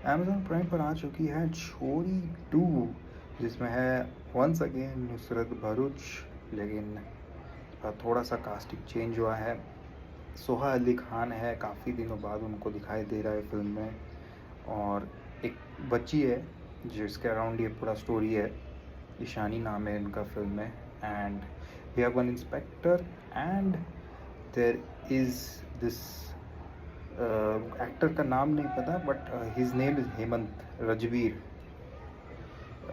Amazon prime पर आ चुकी है छोरी 2, जिसमें है वंस अगेन नुसरत भरूच, लेकिन थोड़ा सा कास्टिंग चेंज हुआ है। सोहा अली खान है, काफ़ी दिनों बाद उनको दिखाई दे रहा है फिल्म में। और एक बच्ची है जिसके अराउंड ये पूरा स्टोरी है। ईशानी नाम है इनका फिल्म में। And we have one inspector and there is this actor का नाम नहीं पता, but his name is Hemant Rajveer.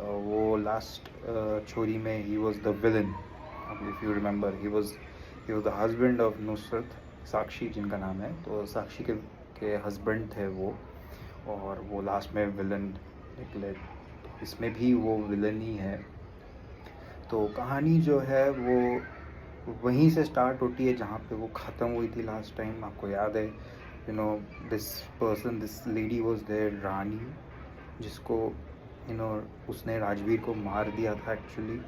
वो लास्ट छोरी में ही was the villain. If you remember, he was the husband of Nusrat, Sakshi जिनका नाम है। तो साक्षी के हस्बैंड थे वो, और वो लास्ट में विलन निकले। तो इसमें भी वो विलन ही है। तो कहानी जो है वो वहीं से स्टार्ट होती है जहाँ पे वो ख़त्म हुई थी लास्ट टाइम। आपको याद है, दिस लेडी वॉज देयर, रानी, जिसको उसने राजवीर को मार दिया था एक्चुअली।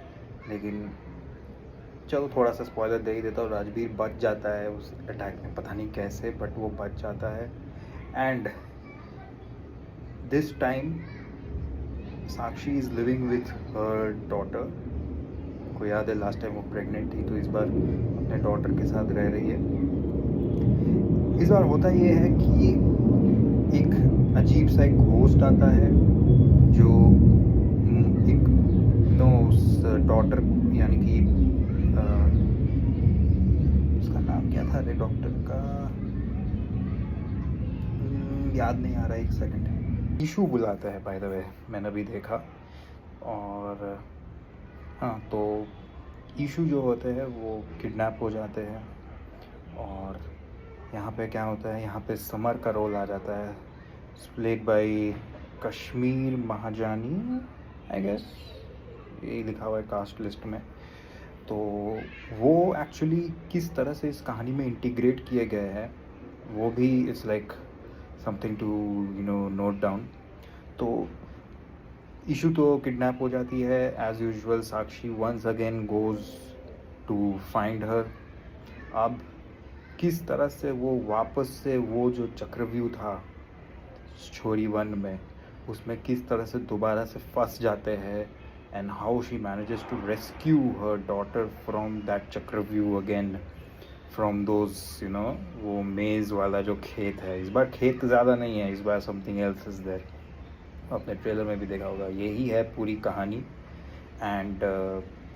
लेकिन चलो थोड़ा सा स्पॉइलर दे ही देता हूँ, राजवीर बच जाता है उस अटैक में, पता नहीं कैसे, बट वो बच जाता है। And this time Sakshi is living with her daughter. को याद है लास्ट टाइम वो प्रेग्नेंट थी, तो इस बार अपने डॉटर के साथ रह रही है। इस बार होता ये है कि एक अजीब सा एक घोस्ट आता है जो एक उस डॉटर, यानी कि उसका नाम क्या था रे डॉक्टर का, याद नहीं आ रहा, एक सेकंड। ईशू बुलाता है बाय द वे, मैंने अभी देखा। और हाँ, तो ईशू जो होते हैं वो किडनैप हो जाते हैं। और यहाँ पे क्या होता है, यहाँ पे समर का रोल आ जाता है, played by Kashmir Mahajani, I guess यही लिखा हुआ है कास्ट लिस्ट में। तो वो एक्चुअली किस तरह से इस कहानी में इंटीग्रेट किए गए हैं वो भी it's like something to note down. तो इशू तो किडनैप हो जाती है as usual. Sakshi once again goes to find her. अब किस तरह से वो वापस से वो जो चक्रव्यूह था छोरी 1 में, उसमें किस तरह से दोबारा से फंस जाते हैं, and how she manages to rescue her daughter from that चक्रव्यूह अगेन, फ्रॉम दोज वो मेज़ वाला जो खेत है। इस बार खेत ज़्यादा नहीं है, इस बार समथिंग एल्स इज़ देयर। आपने ट्रेलर में भी देखा होगा, यही है पूरी कहानी। एंड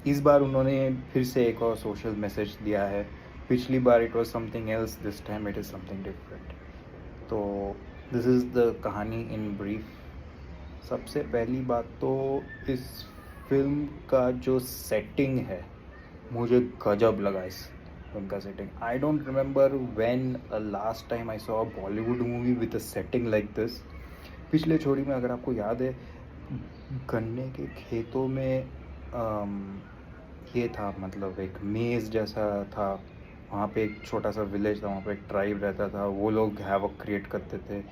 इस बार उन्होंने फिर से एक और सोशल मैसेज दिया है। पिछली बार it was something else, this time it is something different. तो दिस इज़ द कहानी इन ब्रीफ। सबसे पहली बात तो इस फिल्म का जो सेटिंग है, मुझे गजब लगा इस फिल्म का setting. I don't remember when last time I saw a Bollywood movie with a setting like this. पिछले छोरी में अगर आपको याद है, गन्ने के खेतों में ये था, मतलब एक मेज़ जैसा था। वहाँ पे एक छोटा सा विलेज था, वहाँ पे एक ट्राइब रहता था, वो लोग हैवक क्रिएट करते थे।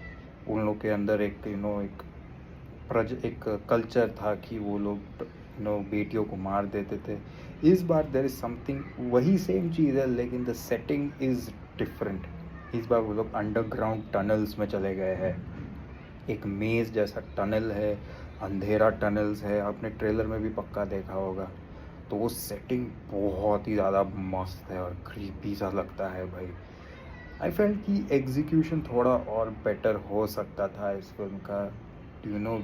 उन लोग के अंदर एक एक कल्चर था कि वो लोग बेटियों को मार देते थे। इस बार देयर इज़ समथिंग, वही सेम चीज़ है लेकिन द सेटिंग इज़ डिफरेंट। इस बार वो लोग अंडरग्राउंड टनल्स में चले गए हैं। एक मेज़ जैसा टनल है, अंधेरा टनल्स है, आपने ट्रेलर में भी पक्का देखा होगा। तो वो सेटिंग बहुत ही ज़्यादा मस्त है और क्रीपी सा लगता है भाई। आई फेल्ट कि एग्जीक्यूशन थोड़ा और बेटर हो सकता था इस फिल्म का,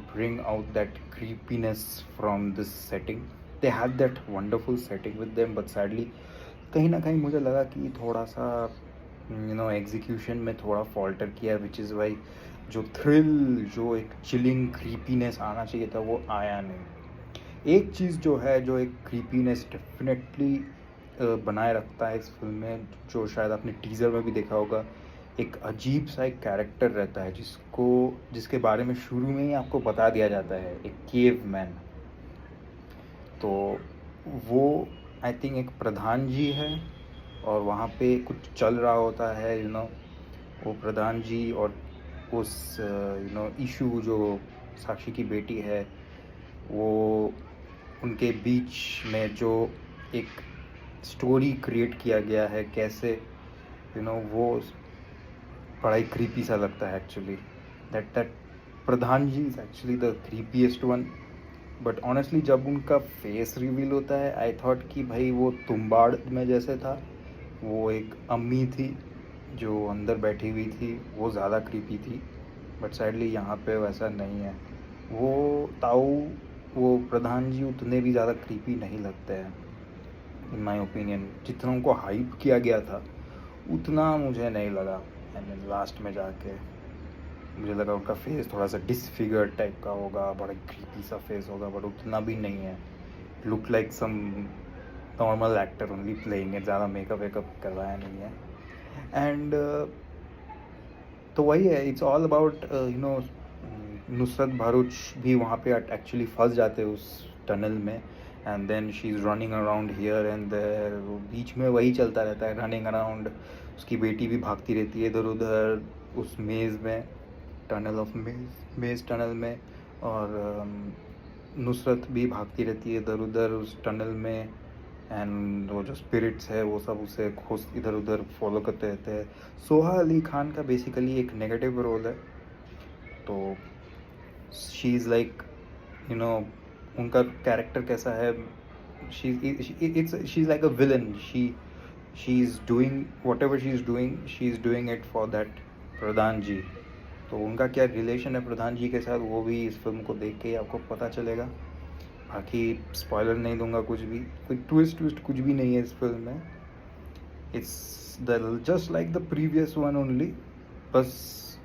bring out that creepiness from this setting. They had that wonderful setting with them, but sadly कहीं ना कहीं मुझे लगा कि थोड़ा सा एग्जीक्यूशन में थोड़ा फॉल्टर किया, विच इज़ वाई जो थ्रिल, जो एक चिलिंग क्रीपीनेस आना चाहिए था वो आया नहीं। एक चीज़ जो है, जो एक क्रीपीनेस डेफिनेटली बनाए रखता है इस फिल्म में, जो शायद आपने टीज़र में भी देखा होगा, एक अजीब सा एक कैरेक्टर रहता है जिसके बारे में शुरू में ही आपको बता दिया जाता है, एक केव मैन। तो वो आई थिंक एक प्रधान जी है, और वहाँ पे कुछ चल रहा होता है, वो प्रधान जी और उस ईशू जो साक्षी की बेटी है, वो उनके बीच में जो एक स्टोरी क्रिएट किया गया है, कैसे वो बड़ा ही क्रीपी सा लगता है actually. That Pradhan ji is actually the creepiest one, but honestly जब उनका फेस रिवील होता है आई थॉट कि भाई वो तुम्बाड़ में जैसे था, वो एक अम्मी थी जो अंदर बैठी हुई थी, वो ज़्यादा क्रीपी थी, बट सैडली यहाँ पे वैसा नहीं है। वो ताऊ, वो प्रधान जी उतने भी ज़्यादा क्रीपी नहीं लगते हैं इन माई ओपिनियन। जितना उनको हाइप किया गया था उतना मुझे नहीं लगा। आई मीन लास्ट में जाके मुझे लगा उनका फेस थोड़ा सा डिसफिगर टाइप का होगा, बड़ा क्रीपी सा फेस होगा, बट उतना भी नहीं है। Look like some normal actor only playing it, ज़्यादा मेकअप वेकअप करवाया नहीं है। एंड तो वही है, it's all about you know, Nushrat Bharucha भी वहाँ पे एक्चुअली फंस जाते हैं उस टनल में, and then she is running around here and there, बीच में वही चलता रहता है रनिंग अराउंड। उसकी बेटी भी भागती रहती है इधर उधर उस मेज़ में, टनल ऑफ मेज़ टनल में, और नुसरत भी भागती रहती है इधर उधर उस टनल में, एंड वो जो स्पिरिट्स है वो सब उसे खोज इधर उधर फॉलो करते रहते हैं। सोहा अली खान का बेसिकली एक नेगेटिव रोल है, तो she is like you know, उनका कैरेक्टर कैसा है, she is like a villain. She is doing whatever she is doing it for that Pradhan ji. तो उनका क्या रिलेशन है प्रधान जी के साथ, वो भी इस फिल्म को देख के आपको पता चलेगा। बाकी स्पॉइलर नहीं दूंगा कुछ भी, कोई ट्विस्ट कुछ भी नहीं है इस फिल्म में। It's the just like the previous one only, बस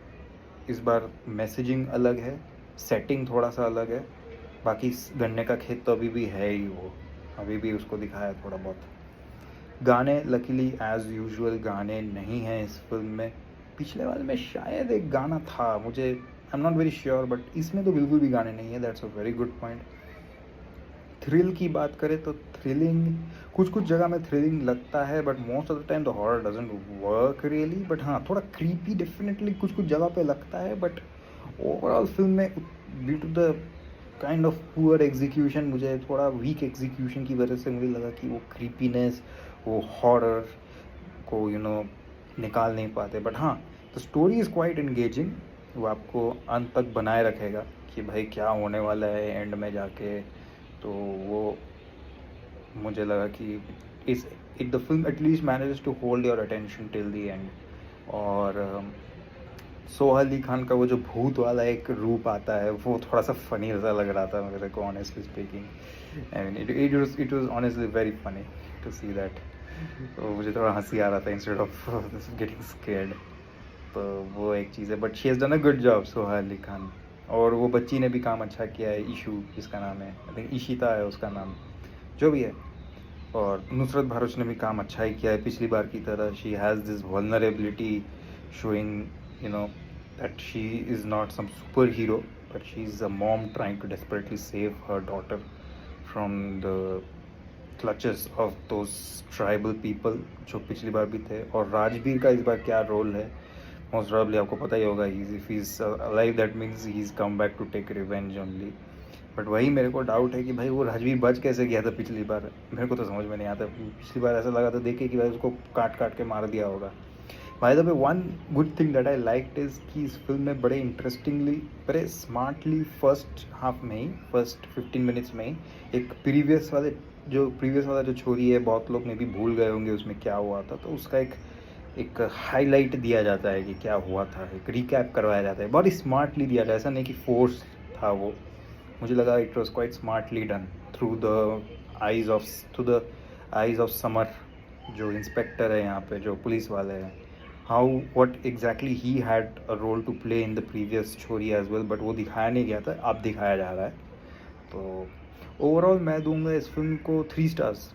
इस बार मैसेजिंग अलग है, सेटिंग थोड़ा सा अलग है। बाकी गन्ने का खेत तो अभी भी है ही, वो अभी भी उसको दिखाया थोड़ा बहुत। गाने लकीली एज यूजुअल गाने नहीं हैं इस फिल्म में। पिछले वाले में शायद एक गाना था, मुझे I am not very sure, but इसमें तो बिल्कुल भी गाने नहीं है। That's a very good point. Thrill की बात करें तो थ्रिलिंग कुछ जगह में थ्रिलिंग लगता है, but most of the time the horror doesn't work really. But हाँ, थोड़ा क्रीपी डेफिनेटली कुछ जगह पे लगता है, बट ओवरऑल फिल्म में due to the kind of poor execution, मुझे थोड़ा वीक एग्जीक्यूशन की वजह से मुझे लगा कि वो क्रीपीनेस, वो हॉरर को यू नो निकाल नहीं पाते। बट हाँ, the story is quite engaging, वो आपको अंत तक बनाए रखेगा कि भाई क्या होने वाला है एंड में जाके। तो वो मुझे लगा कि the film at least manages to hold your attention till the end. और सोहा अली खान का वो जो भूत वाला एक रूप आता है वो थोड़ा सा फनी सा लग रहा था मेरे को, honestly speaking. I mean it was honestly very funny to see that. तो मुझे थोड़ा हंसी आ रहा था इंस्टेड ऑफ गेटिंग स्केर्ड। तो वो एक चीज़ है, but she has done a good job, Soha Ali Khan. और वो बच्ची ने भी काम अच्छा किया है, ईशू जिसका नाम है, आई थिंक ईशिता है उसका नाम, जो भी है। और नुसरत भरूच ने भी काम अच्छा ही किया है पिछली बार की तरह। She has this vulnerability showing, you know, that she is not some superhero, but she is a mom trying to desperately save her daughter from the clutches of those tribal people जो पिछली बार भी थे। और राजवीर का इस बार क्या role है, most probably आपको पता ही होगा। If he is alive that means he is come back to take revenge only. But वही मेरे को डाउट है कि भाई वो राजवीर बच कैसे गया था पिछली बार, मेरे को तो समझ में नहीं आता। पिछली बार ऐसा लगा था देख के कि भाई उसको काट के मार दिया होगा। By the way, one good thing that I liked is कि इस फिल्म में बड़े इंटरेस्टिंगली, बड़े स्मार्टली फर्स्ट हाफ में ही, फर्स्ट 15 मिनट्स में ही एक प्रीवियस वाला जो छोरी है, बहुत लोग में भी भूल गए होंगे उसमें क्या हुआ था, तो उसका एक हाईलाइट दिया जाता है कि क्या हुआ था, एक रिकैप करवाया जाता है, बहुत स्मार्टली दिया जाता है। ऐसा नहीं कि फोर्स था वो, मुझे लगा it was quite smartly done through the eyes of summer, जो इंस्पेक्टर है यहाँ पे, जो पुलिस वाले हैं। what exactly he had a role to play in the previous story as well, but वो दिखाया नहीं गया था, अब दिखाया जा रहा है। तो ओवरऑल मैं दूंगा इस फिल्म को 3 स्टार्स।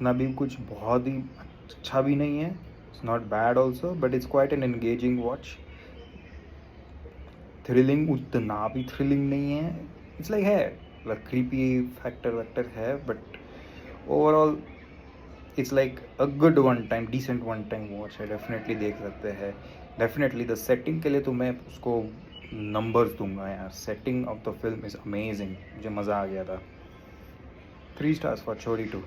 ना भी कुछ बहुत ही अच्छा भी नहीं है, it's not bad also, but it's quite an engaging watch. Thrilling उतना भी थ्रिलिंग नहीं है, इट्स लाइक है क्रीपी फैक्टर है, but overall it's like a good decent one time watch है, डेफिनेटली देख सकते हैं। डेफिनेटली द सेटिंग के लिए तो मैं उसको नंबर्स दूंगा यार, setting of the film is amazing, मुझे मज़ा आ गया था। 3 स्टार्स फॉर छोरी 2।